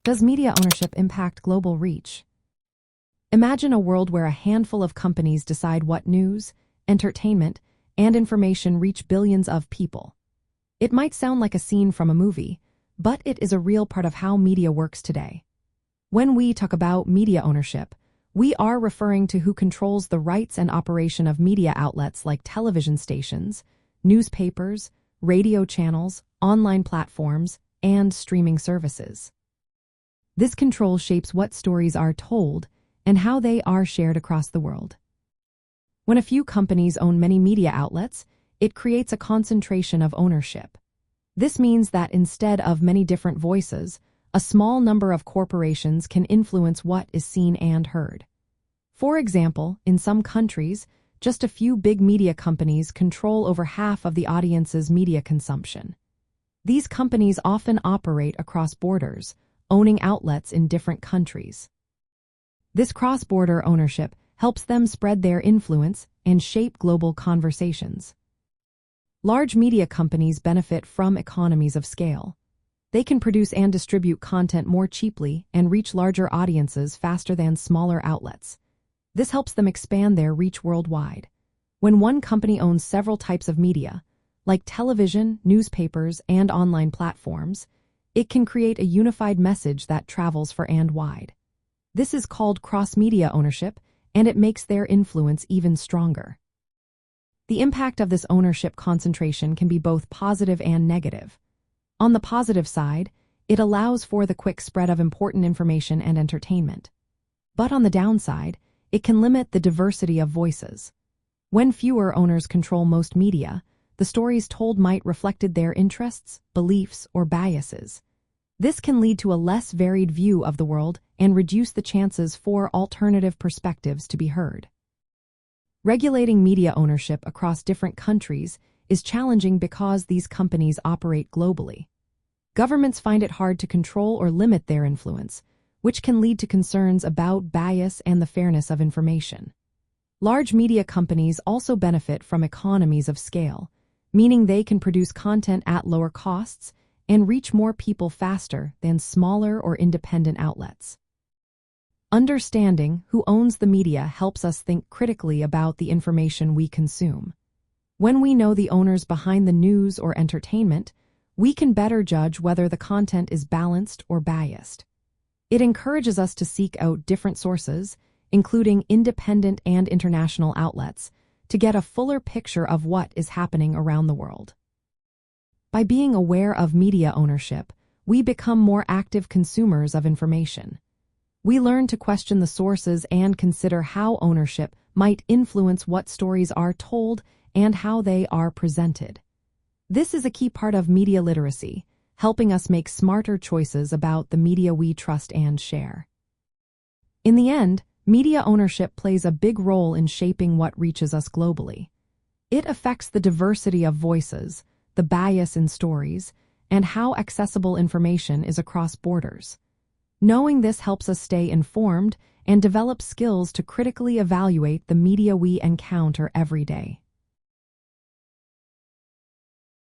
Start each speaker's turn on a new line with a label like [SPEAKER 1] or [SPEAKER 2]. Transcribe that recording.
[SPEAKER 1] Does media ownership impact global reach? Imagine a world where a handful of companies decide what news, entertainment, and information reach billions of people. It might sound like a scene from a movie, but it is a real part of how media works today. When we talk about media ownership, we are referring to who controls the rights and operation of media outlets like television stations, newspapers, radio channels, online platforms, and streaming services. This control shapes what stories are told and how they are shared across the world. When a few companies own many media outlets, it creates a concentration of ownership. This means that instead of many different voices, a small number of corporations can influence what is seen and heard. For example, in some countries, just a few big media companies control over half of the audience's media consumption. These companies often operate across borders, owning outlets in different countries. This cross-border ownership helps them spread their influence and shape global conversations. Large media companies benefit from economies of scale. They can produce and distribute content more cheaply and reach larger audiences faster than smaller outlets. This helps them expand their reach worldwide. When one company owns several types of media, like television, newspapers, and online platforms, it can create a unified message that travels far and wide. This is called cross-media ownership, and it makes their influence even stronger. The impact of this ownership concentration can be both positive and negative. On the positive side, it allows for the quick spread of important information and entertainment. But on the downside, it can limit the diversity of voices. When fewer owners control most media, the stories told might reflect their interests, beliefs, or biases. This can lead to a less varied view of the world and reduce the chances for alternative perspectives to be heard. Regulating media ownership across different countries is challenging because these companies operate globally. Governments find it hard to control or limit their influence, which can lead to concerns about bias and the fairness of information. Large media companies also benefit from economies of scale, meaning they can produce content at lower costs and reach more people faster than smaller or independent outlets. Understanding who owns the media helps us think critically about the information we consume. When we know the owners behind the news or entertainment, we can better judge whether the content is balanced or biased. It encourages us to seek out different sources, including independent and international outlets, to get a fuller picture of what is happening around the world. By being aware of media ownership, we become more active consumers of information. We learn to question the sources and consider how ownership might influence what stories are told and how they are presented. This is a key part of media literacy, helping us make smarter choices about the media we trust and share. In the end, media ownership plays a big role in shaping what reaches us globally. It affects the diversity of voices, the bias in stories, and how accessible information is across borders. Knowing this helps us stay informed and develop skills to critically evaluate the media we encounter every day.